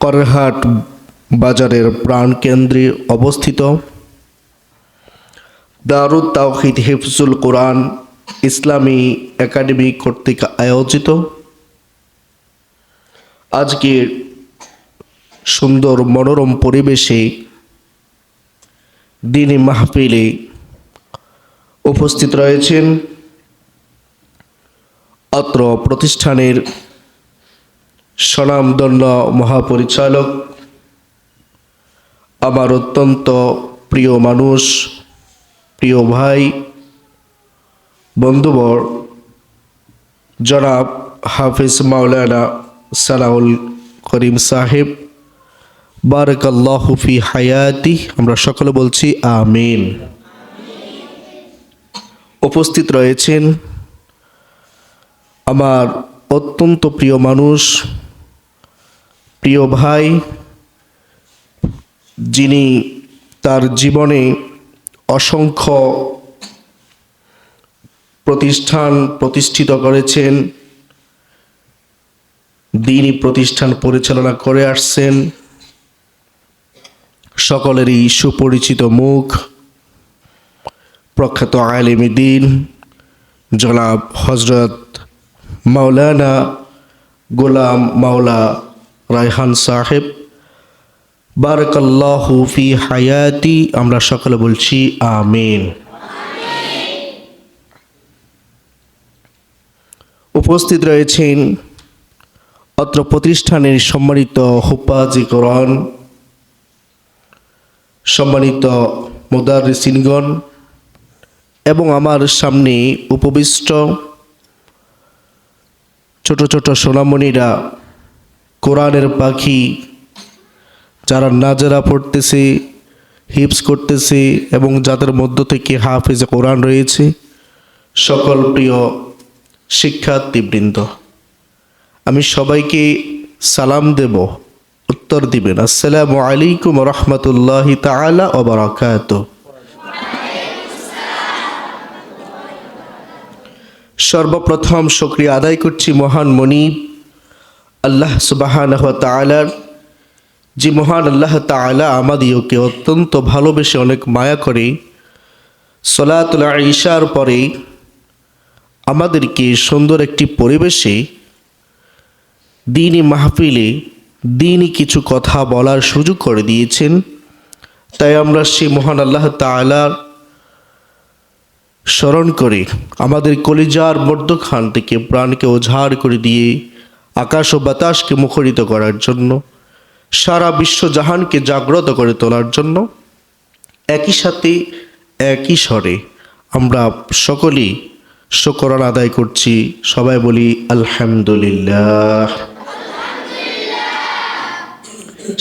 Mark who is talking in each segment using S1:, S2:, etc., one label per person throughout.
S1: করহাট বাজারের প্রাণকেন্দ্রে অবস্থিত দারুত তাওহীদ হিফজুল কোরআন ইসলামী একাডেমি কর্তৃক আয়োজিত আজকের সুন্দর মনোরম পরিবেশে দ্বীনি মাহফিলে উপস্থিত রয়েছেন অত্র প্রতিষ্ঠানের স্বনামধন্য মহাপরিচালক, আমার অত্যন্ত প্রিয় মানুষ, প্রিয় ভাই, বন্ধুবর জনাব হাফিজ মাওলানা সালাউল করিম সাহেব, বারাকাল্লাহু ফি হায়াতি। আমরা সকলে বলছি আমিন। উপস্থিত রয়েছেন আমার অত্যন্ত প্রিয় মানুষ, প্রিয় ভাই, যিনি তার জীবনে অসংখ্য প্রতিষ্ঠান প্রতিষ্ঠিত করেছেন, দ্বীনি প্রতিষ্ঠান পরিচালনা করে আসছেন, সকলেরই সুপরিচিত মুখ, প্রখ্যাত আলেমে দ্বীন জনাব হযরত মাওলানা গোলাম মাওলা রায়হান সাহেব, বারাকাল্লাহু ফি হায়াতি। আমরা সকলে বলছি আমিন। উপস্থিত রয়েছেন অত্র প্রতিষ্ঠানের সম্মানিত হুফাজে কোরআন, সম্মানিত মুদাররিসিনগণ এবং আমার সামনে উপবিষ্ট ছোট ছোট সোনামণিরা, কোরআনের পাখি, যারা নাজেরা পড়তেছে, হিফজ করতেছে এবং যাদের মধ্য থেকে হাফেজে কোরআন রয়েছে, সকল প্রিয় শিক্ষার্থীবৃন্দ, আমি সবাইকে সালাম দেব, উত্তর দিবেন আসসালামু আলাইকুম রহমতুল্লাহি তাআলা ওয়া বারাকাতুহু। সর্বপ্রথম শুকরিয়া আদায় করছি মহান মনিব আল্লাহ সুবহানাহু ওয়া তাআলার, যে মহান আল্লাহ তাআলা আমাদিওকে অত্যন্ত ভালোবেসে অনেক মায়া করে সলাতুল ইশার পরে আমাদেরকে সুন্দর একটি পরিবেশে দ্বীনি মাহফিলে দ্বীনি কিছু কথা বলার সুযোগ করে দিয়েছেন। তাই আমরা সেই মহান আল্লাহ তাআলার স্মরণ করে আমাদের কলিজার মধ্যখান থেকে প্রাণকে ওঝাড় করে দিয়ে আকাশ ও বাতাসকে মুখরিত করার জন্য, সারা বিশ্বজাহানকে জাগ্রত করে তোলার জন্য একই সাথে একই স্বরে আমরা সকলেই শুকরানা আদায় করছি। সবাই বলি আলহামদুলিল্লাহ।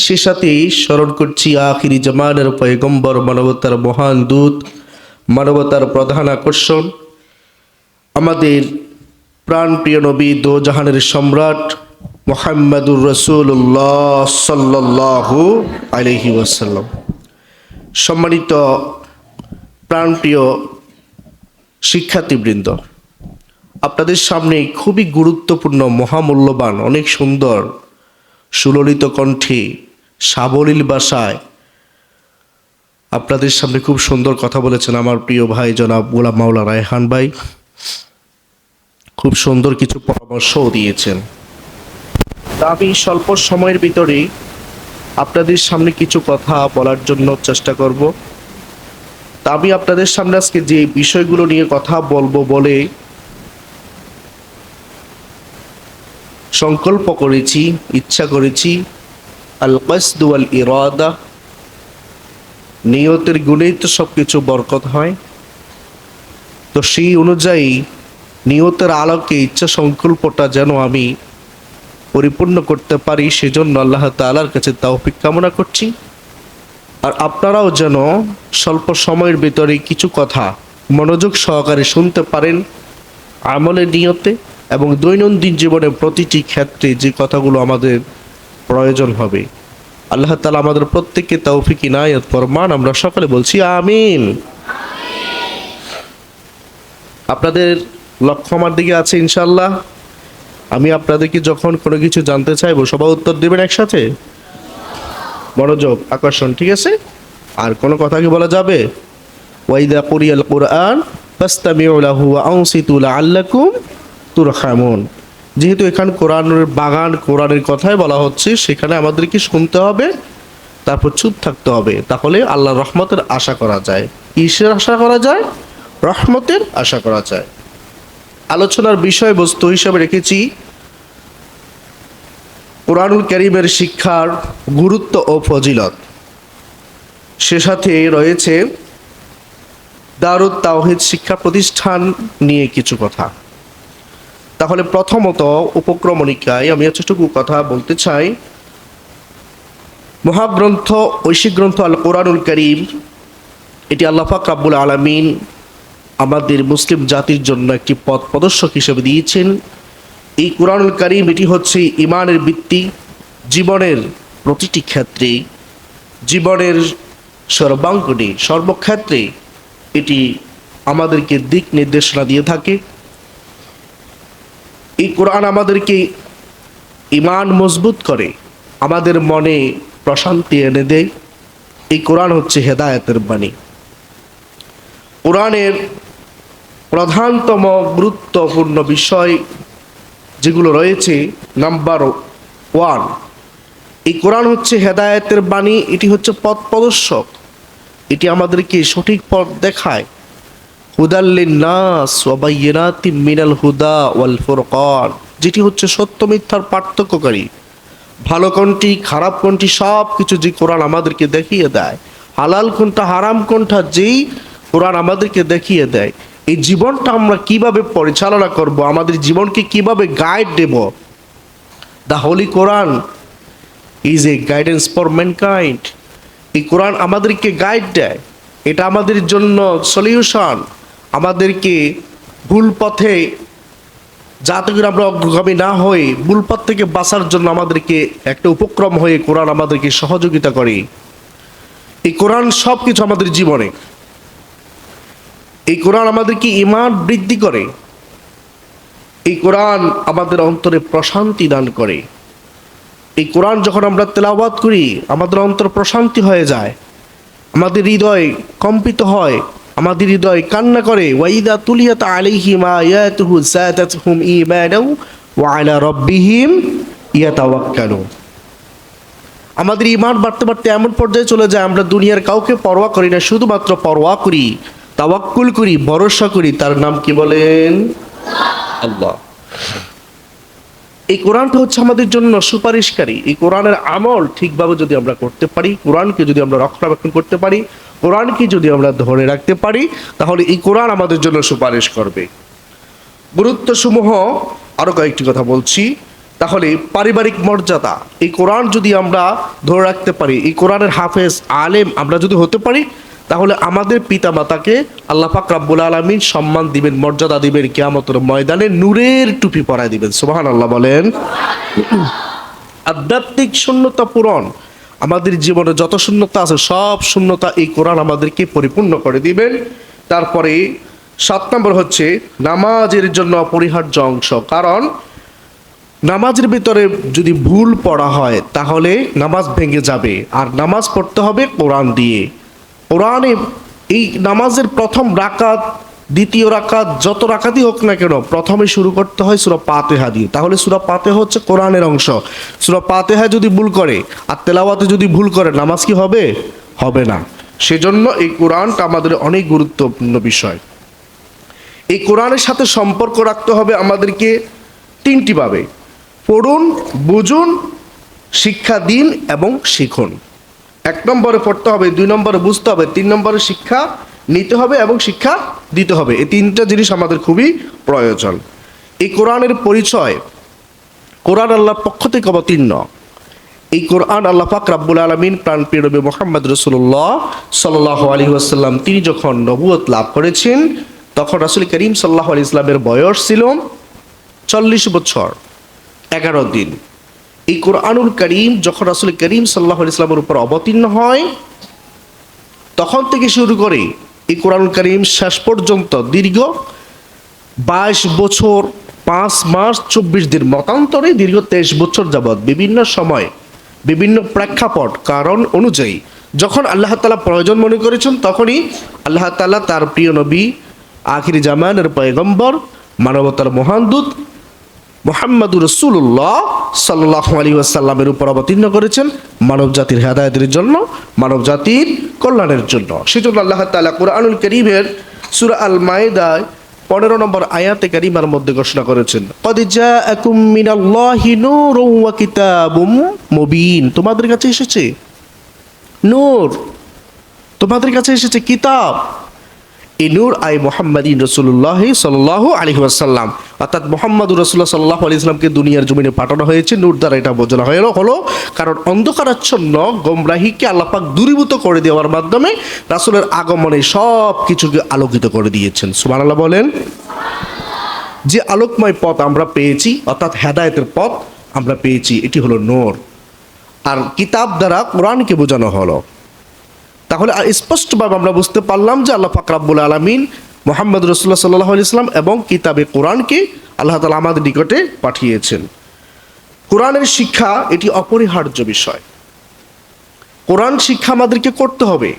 S1: সে সাথেই স্মরণ করছি আখিরি জামানের পয়গম্বর, মানবতার মহান দূত, মানবতার প্রধান আকর্ষণ, আমাদের প্রাণপ্রিয় নবী, দোজাহানের সম্রাট মুহাম্মাদুর রাসূলুল্লাহ সাল্লাল্লাহু আলাইহি ওয়াসাল্লাম। সম্মানিত প্রাণপ্রিয় শিক্ষার্থীবৃন্দ, আপনাদের সামনে খুবই গুরুত্বপূর্ণ, মহামূল্যবান, অনেক সুন্দর সুললিত কণ্ঠে, সাবলীল ভাষায় আপনাদের সামনে খুব সুন্দর কথা বলেছেন আমার প্রিয় ভাই জনাব গোলাম মাওলা রায়হান ভাই। খুব সুন্দর কিছু পরামর্শও দিয়েছেন। তা আমি স্বল্প সময়ের ভিতরে আপনাদের সামনে কিছু কথা বলার জন্য চেষ্টা করব। তা আমি আপনাদের সামনে আজকে যে বিষয়গুলো নিয়ে কথা বলবো বলে সংকল্প করেছি, ইচ্ছা করেছি, আল কসদ ওয়াল ইরাদা, নিয়তের গুণেই তো সব কিছু বরকত হয়। তো সেই অনুযায়ী নিয়তের আলোকে ইচ্ছা সংকল্পটা যেন আমি পরিপূর্ণ করতে পারি, সেজন্য আল্লাহ তাআলার কাছে তৌফিক কামনা করছি। আর আপনারাও যেন স্বল্প সময়ের ভিতরে কিছু কথা মনোযোগ সহকারে শুনতে পারেন, আমলের নিয়তে এবং দৈনন্দিন জীবনের প্রতিটি ক্ষেত্রে যে কথাগুলো আমাদের প্রয়োজন হবে। আল্লাহ তাআলা আমাদের প্রত্যেককে তৌফিক ইনায়াত ফরমান। আমরা সকলে বলছি আমিন। আপনাদের লক্ষ্য আমার দিকে আছে ইনশাআল্লাহ। আমি আপনাদেরকে যখন কোনো কিছু জানতে চাইবো সবাই উত্তর দেবেন একসাথে, মনোযোগ আকর্ষণ, ঠিক আছে? আর কোনো কথা কি বলা যাবে? ওয়াইদা কুরিয়াল কুরআন ফাসতামিউ লাহু ওয়া আনসিতু লাআল্লাকুম তুরহামুন। যেহেতু এখানে কোরআনের বাগান, কোরআনের কথাই বলা হচ্ছে, সেখানে আমাদেরকে শুনতে হবে, তারপর চুপ থাকতে হবে, তাহলে আল্লাহর রহমতের আশা করা যায়। কিসের আশা করা যায়? রহমতের আশা করা যায়। আলোচনার বিষয়বস্তু হিসাবে রেখেছি কোরআনুল কারীমের শিক্ষার গুরুত্ব ও ফজিলত। সে সাথে রয়েছে দারুত তাওহীদ শিক্ষা প্রতিষ্ঠান নিয়ে কিছু কথা। তাহলে প্রথমত উপক্রমণিকায় আমি এতটুকু কথা বলতে চাই। মহাগ্রন্থ, ঐশিক গ্রন্থ আল কোরআনুল কারীম, এটি আল্লাহ পাক রব্বুল আলামিন আমাদের মুসলিম জাতির জন্য একটি পথ প্রদর্শক হিসেবে দিয়েছেন। এই কোরআনুল কারীম এটি হচ্ছে ঈমানের ভিত্তি। জীবনের প্রতিটি ক্ষেত্রে, জীবনের সর্বাঙ্গনে, সর্বক্ষেত্রে এটি আমাদেরকে দিক নির্দেশনা দিয়ে থাকে। এই কোরআন আমাদেরকে ঈমান মজবুত করে, আমাদের মনে প্রশান্তি এনে দেয়। এই কোরআন হচ্ছে হেদায়েতের বাণী। কোরআনের প্রধানতম গুরুত্বপূর্ণ বিষয় যেগুলো রয়েছে, নাম্বার 1, এই কোরআন হচ্ছে হেদায়েতের বাণী। এটি হচ্ছে পথ প্রদর্শক, এটি আমাদেরকে সঠিক পথ দেখায়। হুদাল লিন্নাস ওয়া বাইয়িনাতিম মিনাল হুদা ওয়াল ফুরকান, যেটি হচ্ছে সত্য মিথ্যার পার্থক্যকারী। ভালো কোনটি, খারাপ কোনটি, সব কিছু যে কোরআন আমাদেরকে দেখিয়ে দেয়। হালাল কোনটা, হারাম কোনটা, যেই কোরআন আমাদেরকে দেখিয়ে দেয়। এই জীবনটা আমরা কিভাবে পরিচালনা করব, আমাদের জীবনকে কিভাবে গাইড দেব, the holy Quran is a guidance for mankind. এই কোরআন আমাদেরকে গাইড দেয়, এটা আমাদের জন্য সলিউশন। আমাদেরকে ভুল পথে, যাতে করে আমরা অগ্রগামী না হই, ভুল পথ থেকে বাঁচার জন্য আমাদেরকে একটা উপক্রম হয়ে কোরআন আমাদেরকে সহযোগিতা করে। এই কোরআন সব কিছু আমাদের জীবনে, এই কোরআন আমাদেরকে ঈমান বৃদ্ধি করে, এই কোরআন আমাদের অন্তরে প্রশান্তি দান করে। এই কোরআন যখন আমরা তেলাওয়াত করি, আমাদের অন্তর প্রশান্তি হয়ে যায়, আমাদের হৃদয় কম্পিত হয়, আমাদের হৃদয় কান্না করে। ওয়াইদা তুলিয়াত আলাইহিম আয়াতুহু যাদাতহুম ঈমানাও ওয়া আলা রাব্বিহিম ইয়াতাওয়াক্কালুন। আমাদের ঈমান বাড়তে বাড়তে এমন পর্যায়ে চলে যায়, আমরা দুনিয়ার কাউকে পরোয়া করি না, শুধুমাত্র পরোয়া করি, তাওয়াক্কুল করি, ভরসা করি। তার নাম কি বলেন? আল্লাহ। এই কোরআনটা হচ্ছে আমাদের জন্য সুপারিশকারী। এই কোরআনের আমল ঠিকভাবে যদি আমরা করতে পারি, কোরআনকে যদি আমরা রক্ষণাবেক্ষণ করতে পারি, কোরআনকে যদি আমরা ধরে রাখতে পারি, তাহলে এই কোরআন আমাদের জন্য সুপারিশ করবে। গুরুত্বসমূহ আরও কয়েকটি কথা বলছি। তাহলে পারিবারিক মর্যাদা, এই কোরআন যদি আমরা ধরে রাখতে পারি, এই কোরআনের হাফেজ আলেম আমরা যদি হতে পারি, তাহলে আমাদের পিতামাতাকে আল্লাহ পাক রব্বুল আলামিন সম্মান দিবেন, মর্যাদা দিবেন, কিয়ামতের ময়দানে নূরের টুপি পরায় দিবেন। সুবহানাল্লাহ বলেন। আধ্যাত্মিক শূন্যতা পূরণ, আমাদের জীবনে যত শূন্যতা আছে সব শূন্যতা এই কোরআন আমাদেরকে পরিপূর্ণ করে দিবেন। তারপরে 7 নম্বর হচ্ছে নামাজের জন্য অপরিহার্য অংশ। কারণ নামাজের ভিতরে যদি ভুল পড়া হয় তাহলে নামাজ ভেঙে যাবে, আর নামাজ পড়তে হবে কোরআন দিয়ে। কোরআনে এই নামাজের প্রথম রাকাত, দ্বিতীয় রাকাত, যত রাকাতই হোক না কেন, প্রথমে শুরু করতে হয় সূরা ফাতিহা দিয়ে। তাহলে সূরা ফাতিহা হচ্ছে কোরআনের অংশ। সূরা ফাতিহা যদি ভুল করে আর তেলাওয়াতে যদি ভুল করে, নামাজ কি হবে? হবে না। সেজন্য এই কোরআনটা আমাদের অনেক গুরুত্বপূর্ণ বিষয়। এই কোরআনের সাথে সম্পর্ক রাখতে হবে আমাদেরকে 3টি ভাবে: পড়ুন, বুঝুন, শিক্ষা দিন এবং শিখুন। 1 নম্বরে পড়তে হবে, 2 নম্বরে বুঝতে হবে, 3 নম্বরে শিক্ষা নিতে হবে এবং শিক্ষা দিতে হবে। এই 3টা জিনিস আমাদের খুবই প্রয়োজন। এই কোরআনের পরিচয়, কোরআন আল্লাহর পক্ষ থেকে অবতীর্ণ। এই কোরআন আল্লাহ পাক রব্বুল আলামিন প্রাণপ্রিয় নবী মুহাম্মদ রাসূলুল্লাহ সাল্লাল্লাহু আলাইহি ওয়াসাল্লাম তিনি যখন নবুয়ত লাভ করেছেন, তখন রাসূল করিম সাল্লাল্লাহু আলাইহি ওয়াসাল্লামের বয়স ছিল 40 বছর 11 দিন। এই কোরআনুল কারীম যখন রাসূল করিম সাল্লাল্লাহু আলাইহি ওয়াসাল্লামের উপর অবতীর্ণ হয়, তখন থেকে শুরু করে এই কোরআনুল কারীম শেষ পর্যন্ত দীর্ঘ 22 বছর 5 মাস 24 দিন, মতান্তরে দীর্ঘ 23 বছর যাবৎ বিভিন্ন সময় বিভিন্ন প্রেক্ষাপট কারণ অনুযায়ী যখন আল্লাহ তাআলা প্রয়োজন মনে করেছেন তখনই আল্লাহ তাআলা তার প্রিয় নবী আখিরি জামানের পয়গম্বর মানবতার মহান দূত মুহাম্মাদুর রাসূলুল্লাহ সাল্লাল্লাহু আলাইহি ওয়াসাল্লামের উপর অবতীর্ণ করেছেন মানব জাতির হেদায়েতের জন্য, মানব জাতির কল্যাণের জন্য। সেজন্য আল্লাহ তাআলা কুরআনুল কারীমের সূরা আল মায়েদায় 15 নম্বর আয়াতে কারিমার মধ্যে ঘোষণা করেছেন, ক্বাদ জাআকুম মিনাল্লাহি নূরুন ওয়া কিতাবুম মুবিন। তোমাদের কাছে এসেছে নূর, তোমাদের কাছে এসেছে কিতাব। এই নূর আই মুহাম্মাদিন রাসূলুল্লাহ সাল্লাল্লাহু আলাইহি ওয়াসাল্লাম, অর্থাৎ মুহাম্মাদুর রাসূলুল্লাহ সাল্লাল্লাহু আলাইহি ওয়াসাল্লামকে দুনিয়ার জমিনে পাঠানো হয়েছে নূর দ্বারা। এটা বোঝানো হলো কারণ অন্ধকারাচ্ছন্ন গোমরাহিকে আল্লাহ পাক দূরীভূত করে দেওয়ার মাধ্যমে রাসূলের আগমনে সব কিছুকে আলোকিত করে দিয়েছেন। সুবহানাল্লাহ বলেন। যে আলোকময় পথ আমরা পেয়েছি অর্থাৎ হেদায়েতের পথ আমরা পেয়েছি, এটি হলো নূর। আর কিতাব দ্বারা কোরআনকে বোঝানো হলো। তাহলে স্পষ্টভাবে আমরা বুঝতে পারলাম যে আল্লাহ পাক রব্বুল আলামিন মুহাম্মদ রাসূলুল্লাহ সাল্লাল্লাহু আলাইহি ওয়াসাল্লাম এবং কিতাবে কোরআনকে আল্লাহ তাআলা আমাদের নিকটে পাঠিয়েছেন। কোরআনের শিক্ষা এটি অপরিহার্য বিষয়। কোরআন শিক্ষা আমাদেরকে করতে হবে।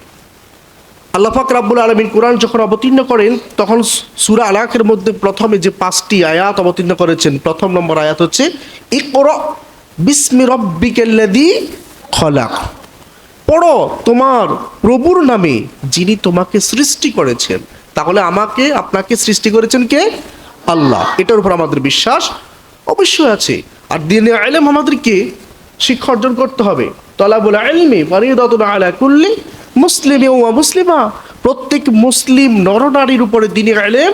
S1: আল্লাহ পাক রব্বুল আলামিন কোরআন যখন অবতীর্ণ করেন তখন সূরা আলাকের মধ্যে প্রথমে যে 5টি আয়াত অবতীর্ণ করেছেন, প্রথম নম্বর আয়াত হচ্ছে ইকরা বিসমি রাব্বিকাল্লাযী খলাক। পড়ো তোমার প্রভুর নামে যিনি তোমাকে সৃষ্টি করেছেন। তাহলে আমাকে আপনাকে সৃষ্টি করেছেন কে? আল্লাহ। এটার উপর আমাদের বিশ্বাস অবশ্যই আছে। আর দ্বীনে ইলম আমাদেরকে শিক্ষা অর্জন করতে হবে। তালাবুল ইলমি ফরিদাতুন আলা কুল্লি মুসলিমিন ওয়া মুসলিমা। প্রত্যেক মুসলিম নরনারীর উপরে দ্বীনে ইলম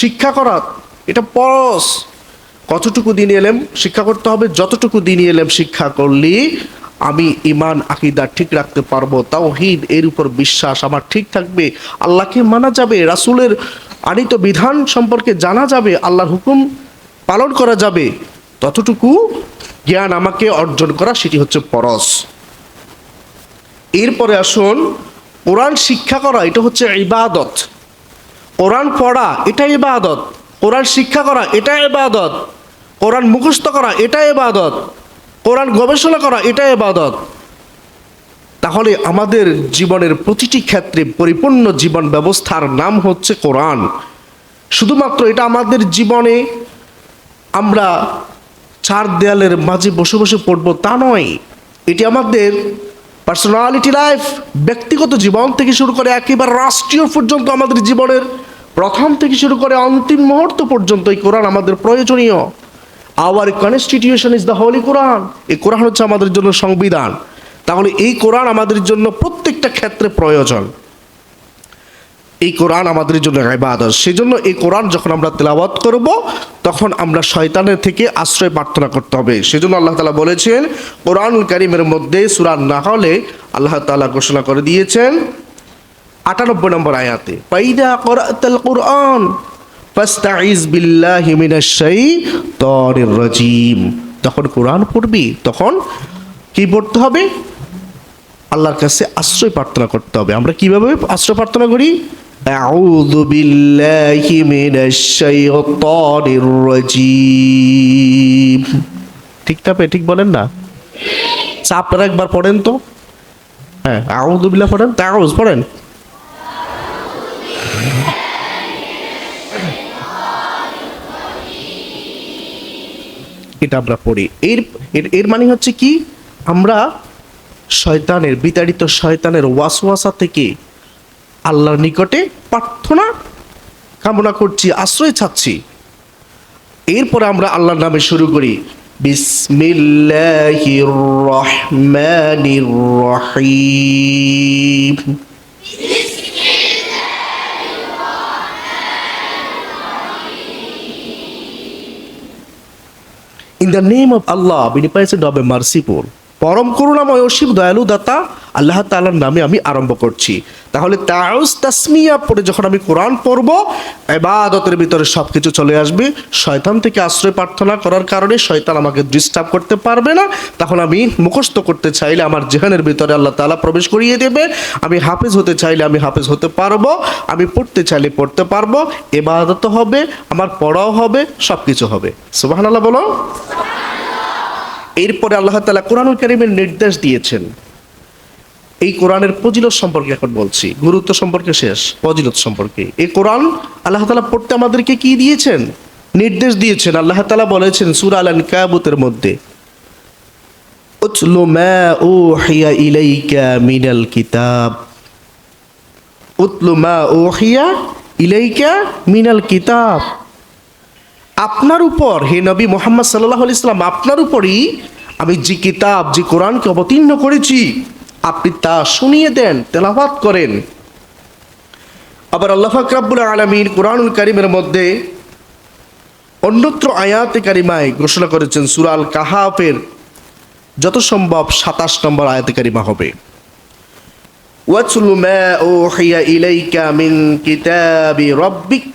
S1: শিক্ষা করা এটা ফরজ। কতটুকু দ্বীনে ইলম শিক্ষা করতে হবে? যতটুকু দ্বীনে ইলম শিক্ষা করলে আমি ঈমান আকীদা ঠিক রাখতে পারবো, তাওহীদ এর উপর বিশ্বাস আমার ঠিক থাকবে, আল্লাহকে মানা যাবে, রাসূলের আনিত বিধান সম্পর্কে জানা যাবে, আল্লাহর হুকুম পালন করা যাবে, ততটুকু জ্ঞান আমাকে অর্জন করা সেটি হচ্ছে ফরজ। এরপরে আসুন, কোরআন শিক্ষা করা এটা হচ্ছে ইবাদত। কোরআন পড়া এটা ইবাদত, কোরআন শিক্ষা করা এটা ইবাদত, কোরআন মুখস্থ করা এটা ইবাদত, কোরআন গবেষণা করা এটা ইবাদত। তাহলে আমাদের জীবনের প্রতিটি ক্ষেত্রে পরিপূর্ণ জীবন ব্যবস্থার নাম হচ্ছে কোরআন। শুধুমাত্র এটা আমাদের জীবনে আমরা চার দেয়ালের মাঝে বসে বসে পড়বো তা নয়, এটি আমাদের পার্সোনালিটি লাইফ, ব্যক্তিগত জীবন থেকে শুরু করে একেবারে রাষ্ট্রীয় পর্যন্ত আমাদের জীবনের প্রথম থেকে শুরু করে অন্তিম মুহূর্ত পর্যন্ত এই কোরআন আমাদের প্রয়োজনীয়। Our constitution is the holy Quran. এই কোরআন হচ্ছে আমাদের জন্য সংবিধান। তাহলে এই কোরআন আমাদের জন্য প্রত্যেকটা ক্ষেত্রে প্রয়োজন। এই কোরআন আমাদের জন্য ইবাদত। সেজন্য এই কোরআন যখন আমরা তেলাওয়াত করব তখন আমরা শয়তানের থেকে আশ্রয় প্রার্থনা করতে হবে। সেজন্য আল্লাহ তাআলা বলেছেন কোরআনুল কারীমের মধ্যে সূরা নাহলে আল্লাহ তাআলা ঘোষণা করে দিয়েছেন 98 নম্বর আয়াতে, ফাইদা ক্রাআতাল কুরআন ফাস্তাইজ বিল্লাহি মিনাশ শাইতানির রাজিম। তখন কোরআন পড়বি তখন কি পড়তে হবে? আল্লাহর কাছে আশ্রয় প্রার্থনা করতে হবে। আমরা কিভাবে আশ্রয় প্রার্থনা করি? আউযু বিল্লাহি মিনাশ শাইতানির রাজিম। ঠিক না? ঠিক বলেন না? আপনারা একবার পড়েন তো। হ্যাঁ, আউযু বিল্লাহ পড়েন, তাউজ পড়েন। এটা আমরা পড়ি। এর মানে হচ্ছে কি? আমরা শয়তানের বিতাড়িত শয়তানের ওয়াসওয়াসা থেকে আল্লাহর নিকটে প্রার্থনা কামনা করছি, আশ্রয় চাচ্ছি। এরপরে আমরা আল্লাহর নামে শুরু করি, বিসমিল্লাহির রহমানির রহিম। In the name of Allah, beneficent of a merciful, পরম করুণাময় অসীম দয়ালু দাতা আল্লাহ তাআলার নামে আমি আরম্ভ করছি। তাহলে তাউজ তাসমিয়া পড়ে যখন আমি কোরআন পড়ব, ইবাদতের ভিতরে সবকিছু চলে আসবে। শয়তান থেকে আশ্রয় প্রার্থনা করার কারণে শয়তান আমাকে ডিস্টার্ব করতে পারবে না। তখন আমি মুখস্থ করতে চাইলে আমার জেহানের ভিতরে আল্লাহ তাআলা প্রবেশ করিয়ে দেবে। আমি হাফেজ হতে চাইলে আমি হাফেজ হতে পারবো, আমি পড়তে চাইলে পড়তে পারবো। ইবাদত হবে, আমার পড়াও হবে, সবকিছু হবে। সুবহানাল্লাহ বলো। এরপরে আল্লাহ তাআলা কোরআনুল কারীমের নির্দেশ দিয়েছেন। এই কোরআনের ফজিলত সম্পর্কে এখন বলছি, গুরুত্ব সম্পর্কে শেষ, ফজিলত সম্পর্কে। এই কোরআন আল্লাহ তাআলা পড়তে আমাদেরকে কি দিয়েছেন? নির্দেশ দিয়েছেন। আল্লাহ তাআলা বলেছেন সূরা আল আনকাবুতের মধ্যে, উতলু মা উহিয়া ইলাইকা মিনাল কিতাব, উতলু মা উহিয়া ইলাইকা মিনাল কিতাব। আপনার উপর, হে নবী মুহাম্মদ সাল্লাল্লাহু আলাইহি সাল্লাম, আপনার উপরই আমি যে কিতাব, যে কোরআনকে অবতীর্ণ করেছি, আপনি তা শুনিয়ে দেন, তেলাওয়াত করেন। আবার আল্লাহ পাক রব্বুল আলামিন কোরআনুল কারীমের মধ্যে অন্যত্র আয়াতে কারিমায় ঘোষণা করেছেন, সূরা আল কাহাফের যত সম্ভব 27 নম্বর আয়াতে কারিমা হবে, ওয়াতলু মা উহিয়া ইলাইকা মিন কিতাবি রাব্বিক।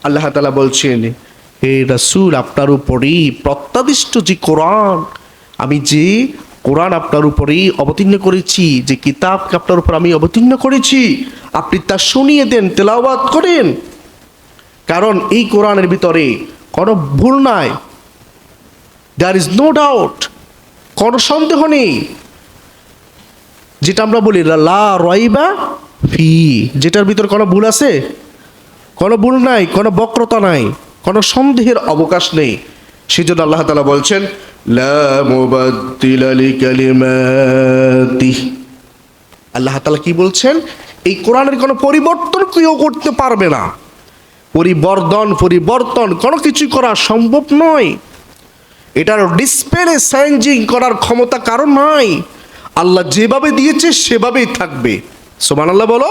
S1: আল্লাহ তাআলা বলছেন, হে রাসূল, আপনার উপরই প্রত্যাদিষ্ট যে কোরআন, আমি যে কোরআন আপনার উপরেই অবতীর্ণ করেছি, যে কিতাবকে আপনার উপর আমি অবতীর্ণ করেছি, আপনি তা শুনিয়ে দেন, তেলাওয়াত করেন। কারণ এই কোরআনের ভিতরে কোনো ভুল নাই, দেয়ার ইজ নো ডাউট, কোনো সন্দেহ নেই। যেটা আমরা বলি লা রাইবা ফি, যেটার ভিতরে কোনো ভুল আছে? কোনো ভুল নাই, কোনো বক্রতা নাই, কোনো সন্দেহের অবকাশ নেই। সেজন্য আল্লাহ তাআলা বলছেন, লা মুবাদ্দিলা লিকালিমাতিহি। আল্লাহ তাআলা কি বলছেন? এই কোরআনের কোনো পরিবর্তন কেউ করতে পারবে না। পরিবর্তন কোনো কিছু করা সম্ভব নয়। এটার ডিসপ্লে চেঞ্জিং করার ক্ষমতা কারো নাই। আল্লাহ যেভাবে দিয়েছে সেভাবেই থাকবে। সুবহানাল্লাহ বলো।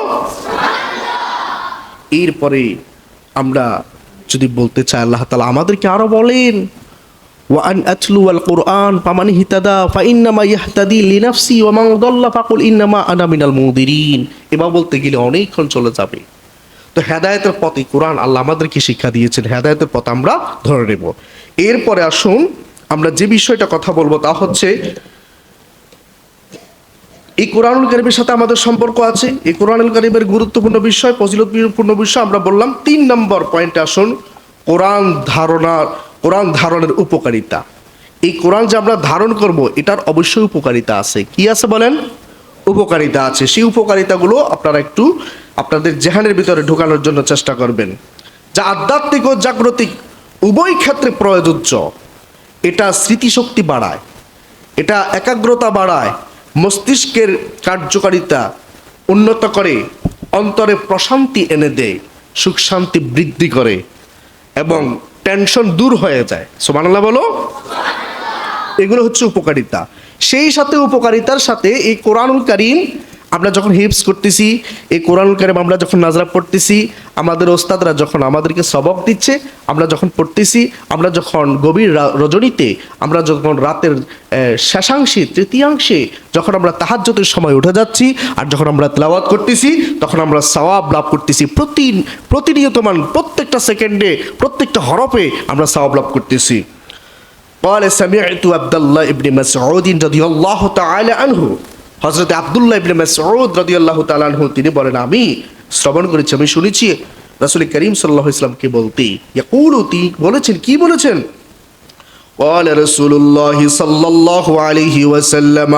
S1: এরপরে আমরা যদি বলতে চাই, আল্লাহ তাআলা আমাদেরকে আরো বলেন, ওয়া আন আতলু আল কুরআন ফামান ইহতাদা ফাইন্নামা ইয়াহতাদি লিনাফসি ওয়া মান দাল্লা ফাকুল ইন্নামা আনা মিনাল মুনদিরিন। এবার বলতে গেলে অনেকক্ষণ চলে যাবে। তো হেদায়েতের পথে কোরআন আল্লাহ আমাদেরকে শিক্ষা দিয়েছেন, হেদায়েতের পথ আমরা ধরে নেব। এরপরে আসুন আমরা যে বিষয়টা কথা বলবো তা হচ্ছে, এই কোরআনুল কারীমের সাথে আমাদের সম্পর্ক আছে। এই কোরআনুল কারীমের গুরুত্বপূর্ণ বিষয়, ফজিলতপূর্ণ বিষয় আমরা বললাম। 3 নম্বর পয়েন্টে আসুন, কোরআন ধারণের উপকারিতা। এই কোরআন যে আমরা ধারণ করব, এটার অবশ্যই উপকারিতা আছে। কি আছে বলেন? উপকারিতা আছে। সেই উপকারিতাগুলো আপনারা একটু আপনাদের জেহানের ভিতরে ঢোকানোর জন্য চেষ্টা করবেন, যা আধ্যাত্মিক ও জাগতিক উভয় ক্ষেত্রে প্রযোজ্য। এটা স্মৃতিশক্তি বাড়ায়, এটা একাগ্রতা বাড়ায়, মস্তিষ্কের কার্যকারিতা উন্নত করে, অন্তরে প্রশান্তি এনে দেয়, সুখ শান্তি বৃদ্ধি করে এবং টেনশন দূর হয়ে যায়। সুবহানাল্লাহ বলো। এগুলো হচ্ছে উপকারিতা। সেই সাথে উপকারিতার সাথে এই কোরআনুল কারীম আমরা যখন হিফজ করতেছি, এই কোরআনুল কারীম আমরা যখন নাজরা পড়তেছি, আমাদের ওস্তাদরা যখন আমাদেরকে সবক দিচ্ছে, আমরা যখন পড়তেছি, আমরা যখন গভীর রজনীতে, আমরা যখন রাতের শেষাংশে, তৃতীয়াংশে যখন আমরা তাহাজ্জুদের সময় উঠে যাচ্ছি, আর যখন আমরা তেলাওয়াত করতেছি, তখন আমরা সওয়াব লাভ করতেছি। প্রতিনিয়ত প্রত্যেকটা সেকেন্ডে, প্রত্যেকটা হরফে আমরা সওয়াব লাভ করতেছি। قال سمعت عبد الله ابن مسعود رضي الله تعالى عنه। হযরত আব্দুল্লাহ ইবনে মাসউদ রাদিয়াল্লাহু তাআলা আনহু তিনি বলেন, আমি শ্রবণ করেছি, আমি শুনেছি রাসূল করিম সাল্লাল্লাহু আলাইহি ওয়াসাল্লাম কে বলতে, ইয়াকুলু, তিনি বলেছেন, কি বলেছেন? قال رسول الله صلى الله عليه وسلم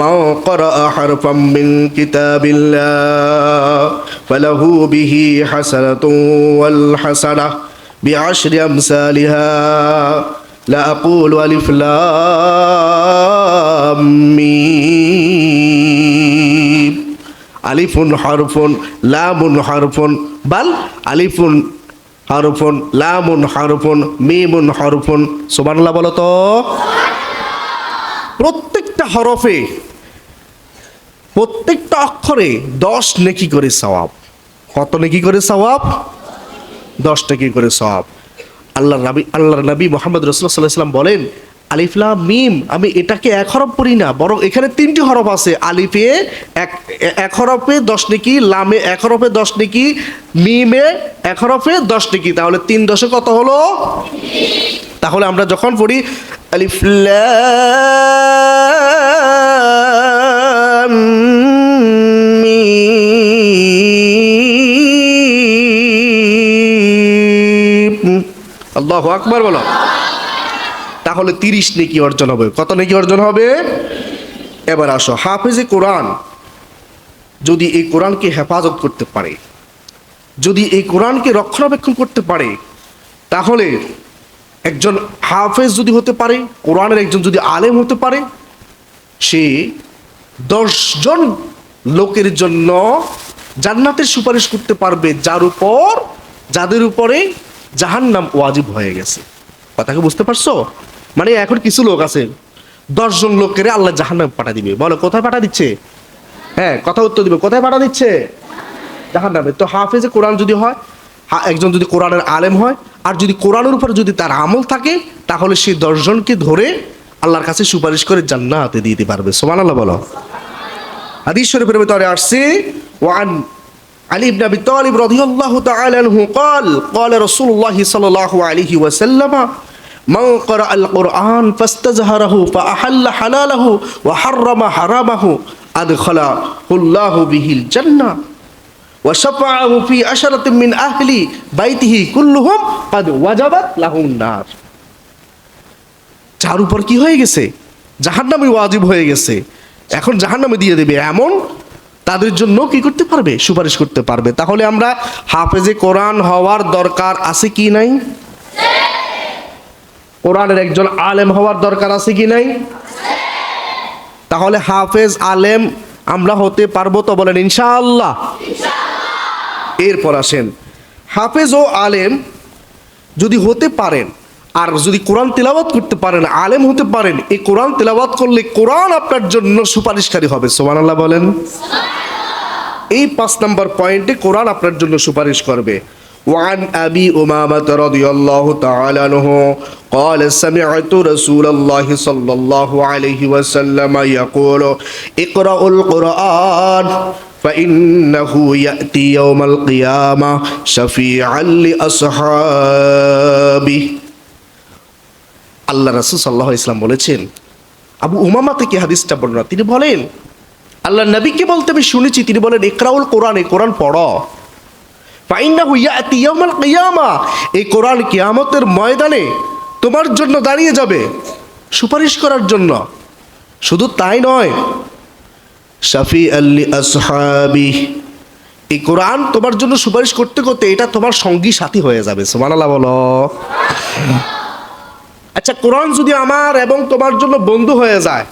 S1: من قرأ حرفا من كتاب الله فله به حسنة والحسنة بعشر أمثالها لا أقول ألف لام ميم ألف حرف لام حرف بل ألف حرف لام حرف ميم حرف সুবহানাল্লাহ বলো তো। প্রত্যেকটা হরফে, প্রত্যেকটা অক্ষরে 10 নেকি করে সওয়াব। কত নেকি করে সওয়াব? 10 নেকি করে সওয়াব। আল্লাহর নবী মুহাম্মদ রাসূলুল্লাহ সাল্লাল্লাহু আলাইহি ওয়াসাল্লাম বলেন, আলিফ লাম মিম, আমি এটাকে এক হরফ পড়ি না, বরং এখানে 3টি হরফ আছে। আলিফে এক হরফে 10 নেকি, লামে এক হরফে 10 নেকি, মিমে এক হরফে 10 নেকি। তাহলে 3 10 কত হলো? তাহলে আমরা যখন পড়ি আলিফ লাম মিম, আল্লাহু আকবার বলো। তাহলে 30 নেকি অর্জন হবে। কত নেকি অর্জন হবে? এবার আসো, হাফেজে কোরআন যদি এই কোরআনকে হেফাজত করতে পারে, যদি এই কোরআনকে রক্ষণাবেক্ষণ করতে পারে, তাহলে একজন হাফেজ যদি হতে পারে, কোরআনের একজন যদি আলেম হতে পারে, সে 10 জন লোকের জন্য জান্নাতের সুপারিশ করতে পারবে, যাদের উপরে জাহান্নাম ওয়াজিব হয়ে গেছে। কথাকে বুঝতে পারছো? মানে এখন কিছু লোক আছে 10 জন লোকের আল্লাহ জাহান্নামে পাঠা দিবে। বলো কোথায় পাঠা দিচ্ছে? হ্যাঁ, কথা উত্তর দিবে, কোথায় পাঠা দিচ্ছে? জাহান্নামে। তো হাফেজে কোরআন যদি হয়, একজন যদি কোরআনের আলেম হয়, আর যদি কোরআনের উপর যদি তার আমল থাকে, তাহলে সেই 10 জনকে ধরে আল্লাহর কাছে সুপারিশ করে জান্নাতে দিতে পারবে। সুবহানাল্লাহ বলো। হাদিস শরীফের ভিতরে আসছে, ওয়ান আলী ইবনে আবি তালিব রাদিয়াল্লাহু তাআলা আনহু قال قال رسول الله صلى الله عليه وسلم من قرأ القرآن فاستظهره فأحل حلاله وحرم حرامه أدخله الله به الجنة وشفعه في عشرة من أهل بيته كلهم قد وجبت له النار। যার উপর কি হয়ে গেছে? জাহান্নামে ওয়াজিব হয়ে গেছে, এখন জাহান্নামে দিয়ে দেবে, এমন তাদের জন্য কি করতে পারবে? সুপারিশ করতে পারবে। তাহলে আমরা হাফেজে কোরআন হওয়ার দরকার আছে কি নাই? কোরআনের একজন আলেম হওয়ার দরকার আছে কি নাই? তাহলে হাফেজ আলেম আমরা হতে পারবো তো? বলেন ইনশাআল্লাহ। এরপর আসেন, হাফেজ ও আলেম যদি হতে পারেন, আর যদি কোরআন তিলাওয়াত করতে পারেন, আলেম হতে পারেন, এই কোরআন তিলাওয়াত করলে কোরআন আপনার জন্য সুপারিশকারী হবে। সুবহানাল্লাহ বলেন। এই 5 নম্বর পয়েন্টে কোরআন আপনার জন্য সুপারিশ করবে। وعن أبي أمامة رضي الله تعالى عنه قال سمعت رسول الله صلى الله عليه وسلم يقول اقرأوا القرآن فإنه يأتي يوم القيامة شفيعا لأصحابه। আল্লাহ রাসূল সাল্লাল্লাহু আলাইহি ওয়াসাল্লাম বলেছেন, আবু উমামা থেকে হাদিসটা বর্ণনা, তিনি বলেন আল্লাহ নবীকে বলতে আমি শুনেছি, তিনি বলেন ইকরাউল কোরআন, এই কোরআন পড়ো, ফাইন্নাহু ইয়াতি ইয়াউমাল কিয়ামা, এই কোরআন কিয়ামতের ময়দানে তোমার জন্য দাঁড়িয়ে যাবে সুপারিশ করার জন্য। শুধু তাই নয়, শাফিআল লিআসহাবি, এই কোরআন তোমার জন্য সুপারিশ করতে করতে এটা তোমার সঙ্গী সাথী হয়ে যাবে। সুবহানাল্লাহ বলো। আচ্ছা, কোরআন যদি আমার এবং তোমার জন্য বন্ধু হয়ে যায়,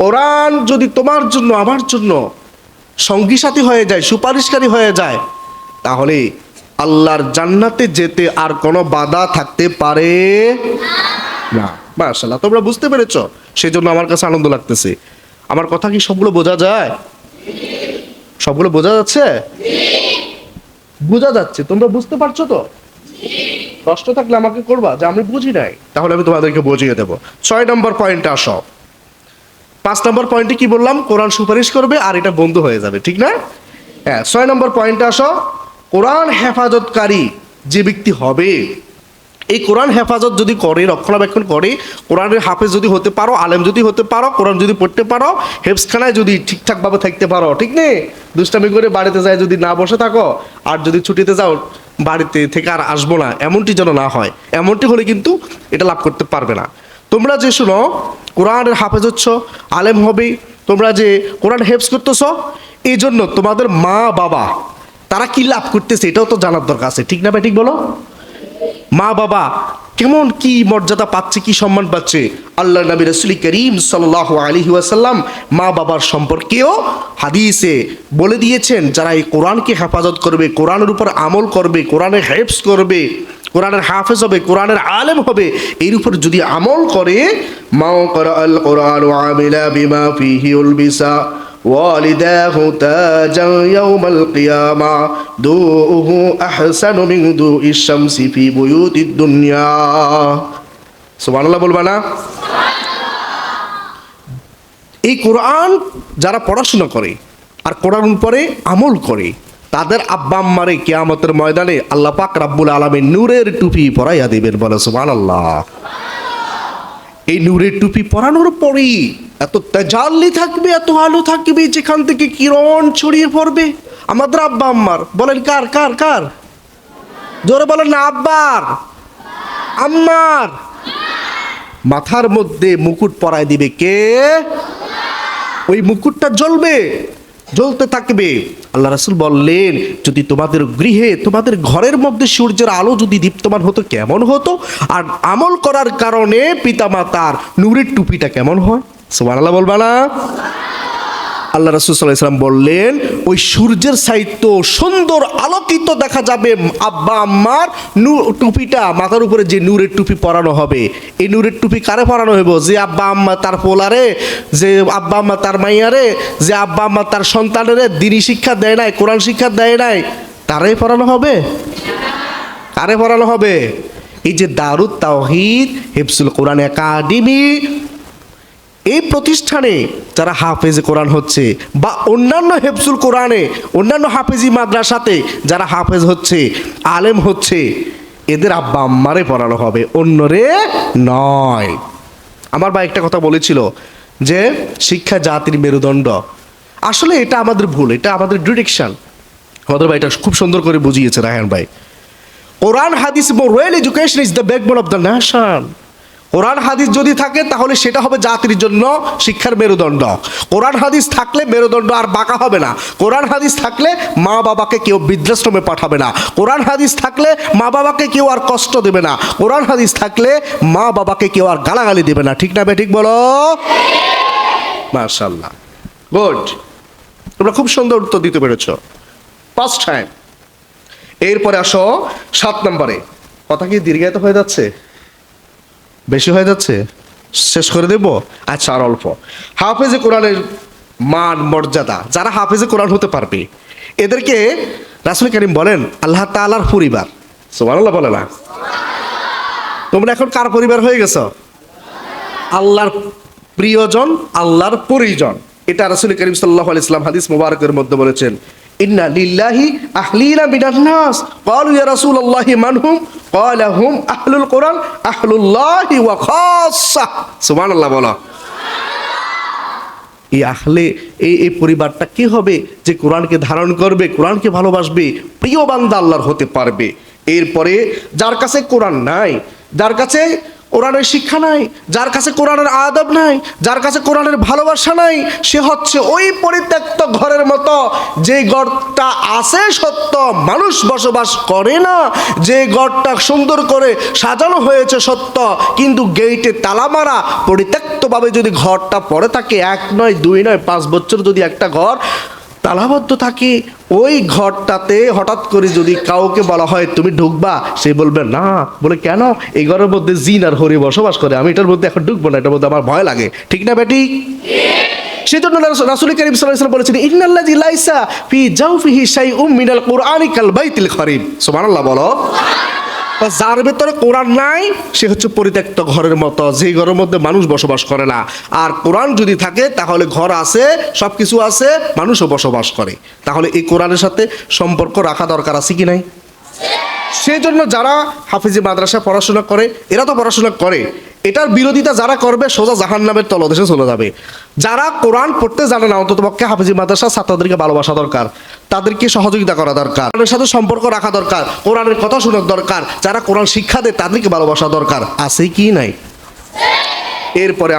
S1: কোরআন যদি তোমার জন্য আমার জন্য সঙ্গী সাথী হয়ে যায়, সুপারিশকারী হয়ে যায়, তাহলে আল্লাহর জান্নাতে যেতে আর কোনো বাধা থাকতে পারে না। মাশাআল্লাহ, তোমরা বুঝতে পেরেছো, সেজন্য আমার কাছে আনন্দ লাগতেছে। আমার কথা কি সবগুলো বোঝা যায়? সবগুলো বোঝা যাচ্ছে? বোঝা যাচ্ছে, তোমরা বুঝতে পারছো তো? কষ্ট থাকলে আমাকে করবা যে আমি বুঝি নাই, তাহলে আমি তোমাদেরকে বুঝিয়ে দেবো। 6 নম্বর পয়েন্টে আসো। 5 নম্বর পয়েন্টে কি বললাম? কোরআন সুপারিশ করবে আর এটা বন্ধু হয়ে যাবে, ঠিক না? হ্যাঁ, 6 নম্বর পয়েন্টে আসো। কোরআন হেফাজতকারী যে ব্যক্তি হবে, এই কোরআন হেফাজত যদি করে, রক্ষণাবেক্ষণ করে, কোরআনের হাফেজ যদি হতে পারো, আলেম যদি হতে পারো, কোরআন যদি পড়তে পারো, হেফজখানায় যদি ঠিকঠাকভাবে থাকতে পারো, ঠিক নেই দুষ্টামি করে বাড়িতে যায় যদি না বসে থাকো, আর যদি ছুটিতে যাও বাড়িতে থেকে আর আসবো না, এমনটি যেন না হয়। এমনটি হলে কিন্তু এটা লাভ করতে পারবে না। তোমরা যে শুনো কোরআনের হাফেজ হচ্ছ, আলেম হবে, তোমরা যে কোরআন হেফজ করতেছ, এই জন্য তোমাদের মা বাবা তারা কি লাভ করতেছে এটাও তো জানার দরকার আছে, ঠিক না ভাই? ঠিক বলো। মা বাবা কেমন কি মর্যাদা পাচ্ছে, কি সম্মান পাচ্ছে? আল্লাহ নবী রাসূল করিম সাল্লাল্লাহু আলাইহি ওয়াসাল্লাম মা বাবার সম্পর্কেও হাদিসে বলে দিয়েছেন, যারা এই কোরআনকে হেফাজত করবে, কোরআনের উপর আমল করবে, কোরআনের হেফজ করবে, কোরআনের হাফেজ হবে, কোরআনের আলেম হবে, এর উপর যদি আমল করে, মা ক্বারাআল কোরআন ওয়া আমিলা বিমা ফীহি উলবিসা ওয়ালিদাহু তাজান ইয়াউমাল কিয়ামা দুউহু আহসানু মিন দুইশ শামসি ফি বুয়ুতিদ দুনিয়া। সুবহানাল্লাহ বলবা না? এই কোরআন যারা পড়াশোনা করে আর কোরআন উপরে আমল করে, তাদের আব্বা আম্মারে কিয়ামতের ময়দানে আল্লাহ পাক রাব্বুল আলামিন নূরের টুপি পরাইয়া দিবেন। বলে সুবহানাল্লাহ। এই নূরের টুপি পরানোর পরেই এত তাজাল্লি থাকবে, এত আলো থাকবে, যেখান থেকে কিরণ ছড়িয়ে পড়বে আমাদের আব্বা আম্মার। বলেন কার কার কার? জোরে বলেন না। আব্বার, আম্মার। মাথার মধ্যে মুকুট পরায় দিবে কে? ওই মুকুটটা জ্বলবে, জ্বলতে থাকবে। আল্লাহ রাসূল বললেন, যদি তোমাদের গৃহে, তোমাদের ঘরের মধ্যে সূর্যের আলো যদি দীপ্তমান হতো কেমন হতো, আর আমল করার কারণে পিতামাতার নূরের টুপিটা কেমন হয়? সুবহানাল্লাহ বলবা না? আল্লাহ রাসূল সাল্লাল্লাহু আলাইহি ওয়াসাল্লাম বললেন, ওই সূর্যের সাইতো সুন্দর আলোকিত দেখা যাবে আব্বা আম্মার টুপিটা, মাথার উপরে যে নূরের টুপি পরানো হবে। এই নূরের টুপি কারে পরানো হইব? যে আব্বা আম্মা তার পোলারে, যে আব্বা আম্মা তার মাইয়ারে, যে আব্বা আম্মা তার সন্তানেরে দ্বীনি শিক্ষা দেয় নাই, কোরআন শিক্ষা দেয় নাই, তারাই পরানো হবে। কারে পরানো হবে? এই যে দারুত তাওহীদ হিফজুল কোরআন একাডেমি, এই প্রতিষ্ঠানে যারা হাফেজে কোরআন হচ্ছে, বা অন্যান্য হেফজুল কোরআনে, অন্যান্য হাফেজি মাদ্রাসাতে যারা হাফেজ হচ্ছে, আলেম হচ্ছে, এদের আব্বা আম্মারে পড়ানো হবে, অন্যরে নয়। আমার ভাই একটা কথা বলেছিল যে শিক্ষা জাতির মেরুদণ্ড। আসলে এটা আমাদের ভুল, এটা আমাদের ডিরেকশন। আমাদের ভাই এটা খুব সুন্দর করে বুঝিয়েছে রায়হান ভাই। কোরআন হাদিস moral education is the backbone of the nation. কোরআন হাদিস যদি থাকে তাহলে সেটা হবে জাতির জন্য শিক্ষার মেরুদণ্ড। কোরআন হাদিস থাকলে মেরুদণ্ড আর বাঁকা হবে না। কোরআন হাদিস থাকলে মা বাবাকে কেউ বৃদ্ধাশ্রমে পাঠাবে না। কোরআন হাদিস থাকলে মা বাবাকে কেউ আর কষ্ট দেবে না। কোরআন হাদিস থাকলে মা বাবাকে কেউ আর গালাগালি দেবে না। ঠিক না বে ঠিক বলো? মাশাআল্লাহ, গুড। তোমরা খুব সুন্দর উত্তর দিতে পেরেছো, ফার্স্ট টাইম। এরপরে আসো 7 নম্বরে। কথা কি দীর্ঘায়িত হয়ে যাচ্ছে? বেশি হয়ে যাচ্ছে? শেষ করে দেব? আচ্ছা, আর অল্প। হাফেজে কোরআনের মান মর্যাদা, যারা হাফেজে কোরআন হতে পারবে এদেরকে রাসূল কারীম বলেন আল্লাহ তাআলার পরিবার। সুবহানাল্লাহ বলে না? তোমরা এখন কার পরিবার হয়ে গেছো? আল্লাহর প্রিয়জন, আল্লাহর পরিজন। এটা রাসূল কারীম সাল্লাল্লাহু আলাইহি ওয়াসাল্লাম হাদিস মুবারকের মধ্যে বলেছেন, ইন্না লিল্লাহি আহলিনা মিনান নাস ক্বালু ইয়া রাসূলুল্লাহি মানহুম ক্বালা হুম আহলুল কোরআন আহলুল্লাহি ওয়া খাসসা। সুবহানাল্লাহ বলো। এই আহলে, এই পরিবারটা কি হবে? যে কোরআনকে ধারণ করবে, কোরআনকে ভালোবাসবে, প্রিয় বান্দা আল্লাহর হতে পারবে। এরপরে যার কাছে কোরআন নাই, যার কাছে কোরআনের শিক্ষা নাই, যার কাছে কোরআনের আদব নাই, যার কাছে কোরআনের ভালোবাসা নাই, সে হচ্ছে ওই পরিত্যক্ত ঘরের মতো, যে ঘরটা আছে সত্য, মানুষ বসবাস করে না, যে ঘরটা সুন্দর করে সাজানো হয়েছে সত্য, কিন্তু গেইটে তালা মারা পরিত্যক্তভাবে যদি ঘরটা পড়ে থাকে, 1 নয় 2 নয় 5 বছর যদি একটা ঘর তালাবদ্ধ থাকে, ওই ঘরটাতে হঠাৎ করে যদি কাউকে বলা হয় তুমি ঢুকবা, সে বলবে না। বলে কেন? এই ঘরের মধ্যে জিন আর হরি বসবাস করে, আমি এটার মধ্যে এখন ঢুকবো না, এটার মধ্যে আমার ভয় লাগে। ঠিক না বেটি? সেজন্য রাসূল কারীম সাল্লাল্লাহু আলাইহি ওয়াসাল্লাম বলেছেন, ইন্নাল্লাযী লাইসা ফি জাওফিহি শাইউম মিনাল কুরআনি কাল বাইতিল খরিব। সুবহানাল্লাহ বলো। যার ভেতরে কোরআন নাই সে হচ্ছে পরিত্যক্ত ঘরের মতো, যে ঘরের মধ্যে মানুষ বসবাস করে না। আর কোরআন যদি থাকে তাহলে ঘর আছে, সব কিছু আছে, মানুষও বসবাস করে। তাহলে এই কোরআনের সাথে সম্পর্ক রাখা দরকার আছে কি নাই? সেই জন্য যারা হাফিজি মাদ্রাসায় পড়াশোনা করে, এরা তো পড়াশোনা করে, এটার বিরোধিতা যারা করবে সোজা জাহান্নামের তলদেশে চলে যাবে। যারা কোরআন পড়তে জানে না, অন্ততপক্ষে হাফিজি মাদ্রাসার ছাত্রদেরকে ভালোবাসা দরকার, তাদেরকে সহযোগিতা করা দরকার, কোরআনের সাথে সম্পর্ক রাখা দরকার, কোরআনের কথা শোনা দরকার, যারা কোরআন শিক্ষা দেয় তাদেরকে ভালোবাসা দরকার। আছে কি নাই? এরপরে